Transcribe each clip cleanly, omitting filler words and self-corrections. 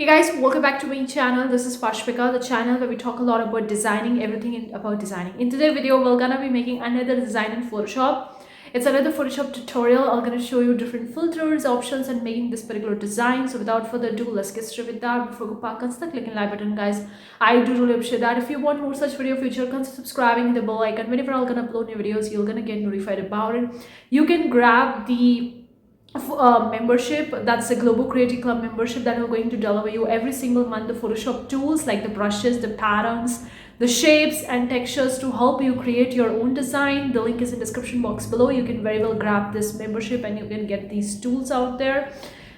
Hey guys, welcome back to my channel. This is Pashpika, the channel where we talk a lot about designing, about designing. In today's video, we're gonna be making another design in Photoshop. It's another Photoshop tutorial. I'm gonna show you different filters, options, and making this particular design. So without further ado, let's get started with that. Before we go, consider clicking like button, guys. I do really appreciate that. If you want more such video future, consider subscribing, hit the bell icon. Whenever I'm gonna upload new videos, you're gonna get notified about it. You can grab the membership, that's the Global Creative Club membership that we're going to deliver you every single month the Photoshop tools like the brushes, the patterns, the shapes and textures to help you create your own design. The link is in description box below. You can very well grab this membership and you can get these tools out there.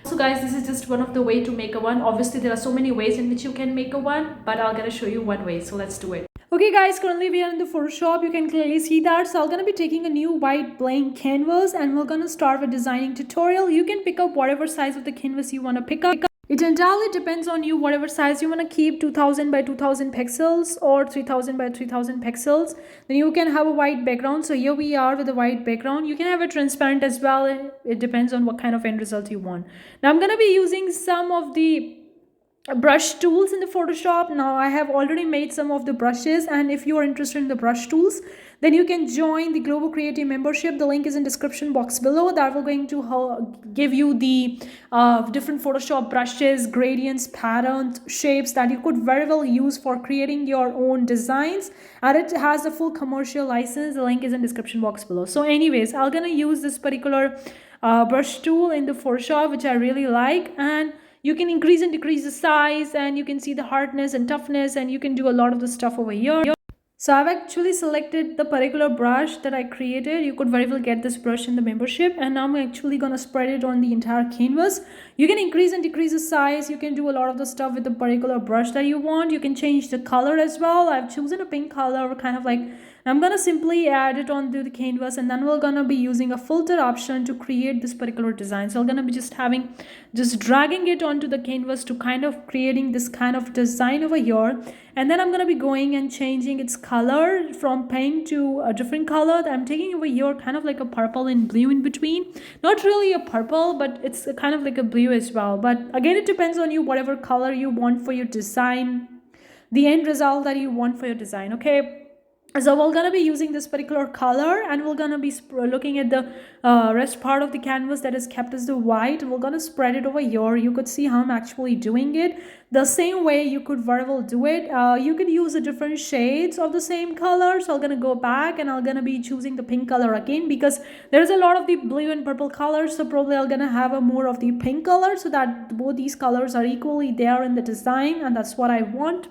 So guys, this is just one of the way to make a one. Obviously there are so many ways in which you can make a one, but I'm gonna show you one way, so let's do it. Okay guys, currently we are in the Photoshop. You can clearly see that. So I'm going to be taking a new white blank canvas and we're going to start with designing tutorial. You can pick up whatever size of the canvas you want to pick up. It entirely depends on you, whatever size you want to keep, 2000 by 2000 pixels or 3000 by 3000 pixels. Then you can have a white background. So here we are with a white background. You can have it transparent as well. It depends on what kind of end result you want. Now I'm going to be using some of the brush tools in the Photoshop. Now I have already made some of the brushes, and if you are interested in the brush tools, then you can join the Global Creative membership. The link is in description box below. That will going to give you the different Photoshop brushes, gradients, patterns, shapes that you could very well use for creating your own designs, and it has a full commercial license. The link is in description box below. So anyways, I'm gonna use this particular brush tool in the Photoshop, which I really like, and you can increase and decrease the size, and you can see the hardness and toughness, and you can do a lot of the stuff over here. So I've actually selected the particular brush that I created. You could very well get this brush in the membership, and now I'm actually going to spread it on the entire canvas. You can increase and decrease the size. You can do a lot of the stuff with the particular brush that you want. You can change the color as well. I've chosen a pink color, kind of like, I'm going to simply add it onto the canvas, and then we're going to be using a filter option to create this particular design. So I'm going to be just dragging it onto the canvas to kind of creating this kind of design over here. And then I'm going to be going and changing its color from pink to a different color. I'm taking over here kind of like a purple and blue in between. Not really a purple, but it's kind of like a blue as well. But again, it depends on you, whatever color you want for your design, the end result that you want for your design. Okay, so we're gonna be using this particular color, and we're gonna be looking at the rest part of the canvas that is kept as the white. We're gonna spread it over here. You could see how I'm actually doing it the same way you could very well do it. You could use the different shades of the same color. So I'm gonna go back and I'm gonna be choosing the pink color again, because there's a lot of the blue and purple colors, so probably I'm gonna have a more of the pink color so that both these colors are equally there in the design, and that's what I want.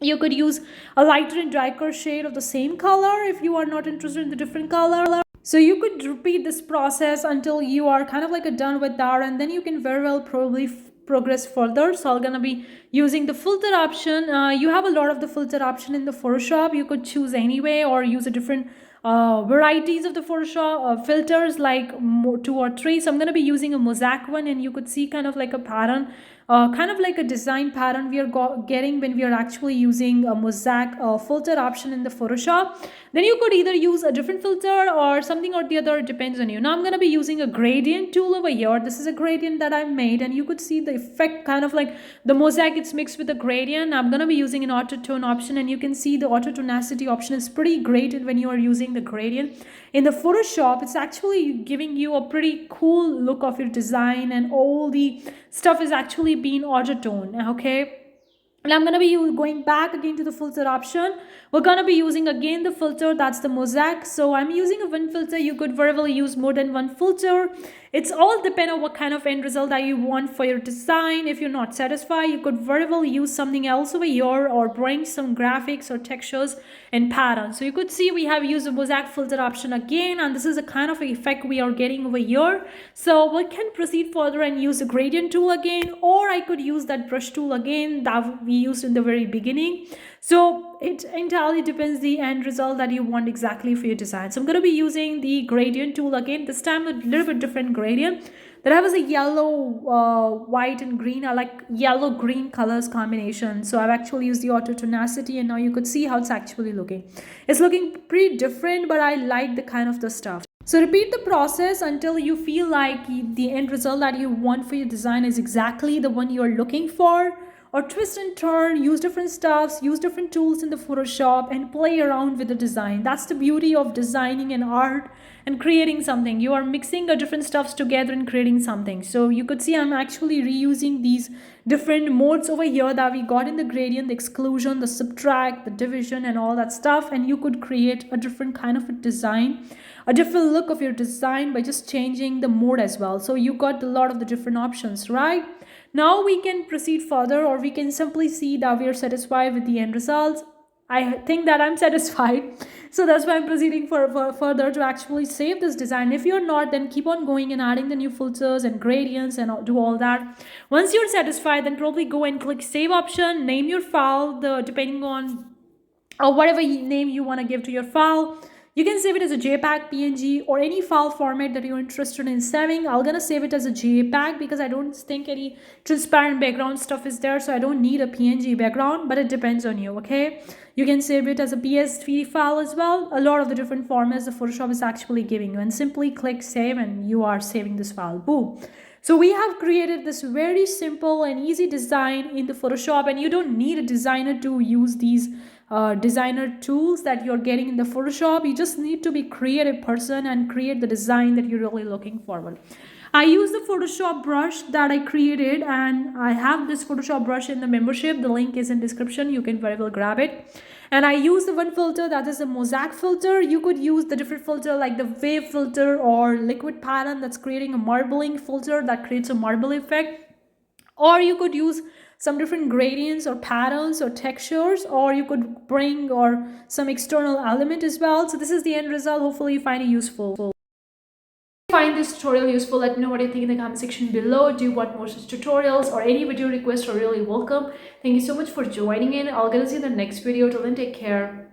You could use a lighter and darker shade of the same color if you are not interested in the different color. So you could repeat this process until you are kind of like done with that, and then you can very well probably progress further. So I'm gonna be using the filter option. You have a lot of the filter option in the Photoshop. You could choose anyway or use a different varieties of the Photoshop filters, like 2 or 3. So I'm going to be using a mosaic one, and you could see kind of like a pattern, kind of like a design pattern we are getting when we are actually using a mosaic filter option in the Photoshop. Then you could either use a different filter or something or the other. It depends on you. Now I'm going to be using a gradient tool over here. This is a gradient that I've made, and you could see the effect, kind of like the mosaic, it's mixed with the gradient. I'm going to be using an auto tone option, and you can see the auto tonality option is pretty great when you are using the gradient in the Photoshop. It's actually giving you a pretty cool look of your design, and all the stuff is actually being auto tone. Okay, and I'm going to be going back again to the filter option. We're going to be using again the filter, that's the mosaic. So I'm using a one filter. You could very well use more than one filter. It's all depend on what kind of end result that you want for your design. If you're not satisfied, you could very well use something else over here or bring some graphics or textures and patterns. So you could see we have used the mosaic filter option again, and this is a kind of effect we are getting over here. So we can proceed further and use the gradient tool again, or I could use that brush tool again that we used in the very beginning. So it entirely depends the end result that you want exactly for your design. So I'm going to be using the gradient tool again, this time a little bit different gradient. Then I was a yellow, white and green. I like yellow green colors combination. So I've actually used the auto tonality, and now you could see how it's actually looking. It's looking pretty different, but I like the kind of the stuff. So repeat the process until you feel like the end result that you want for your design is exactly the one you're looking for. Or twist and turn, use different stuffs, use different tools in the Photoshop and play around with the design. That's the beauty of designing an art and creating something. You are mixing the different stuffs together and creating something. So you could see I'm actually reusing these different modes over here that we got in the gradient, the exclusion, the subtract, the division and all that stuff. And you could create a different kind of a design, a different look of your design by just changing the mode as well. So you got a lot of the different options, right? Now we can proceed further, or we can simply see that we are satisfied with the end results. I think that I'm satisfied. So that's why I'm proceeding for further to actually save this design. If you're not, then keep on going and adding the new filters and gradients and do all that. Once you're satisfied, then probably go and click save option, name your file, depending on or whatever name you want to give to your file. You can save it as a JPEG, PNG, or any file format that you're interested in saving. I'm gonna save it as a JPEG because I don't think any transparent background stuff is there, so I don't need a PNG background, but it depends on you, okay? You can save it as a PSD file as well. A lot of the different formats the Photoshop is actually giving you, and simply click save and you are saving this file. Boom. So we have created this very simple and easy design in the Photoshop, and you don't need a designer to use these designer tools that you're getting in the Photoshop. You just need to be a creative person and create the design that you're really looking forward. I use the Photoshop brush that I created, and I have this Photoshop brush in the membership. The link is in description. You can very well grab it. And I use the one filter that is a mosaic filter. You could use the different filter like the wave filter or liquid pattern that's creating a marbling filter that creates a marble effect. Or you could use some different gradients or patterns or textures, or you could bring or some external element as well. So this is the end result. Hopefully you find it useful. If you find this tutorial useful, let me know what you think in the comment section below. Do you want more such tutorials or any video requests are really welcome. Thank you so much for joining in. I'll get to see you in the next video. Till then, take care.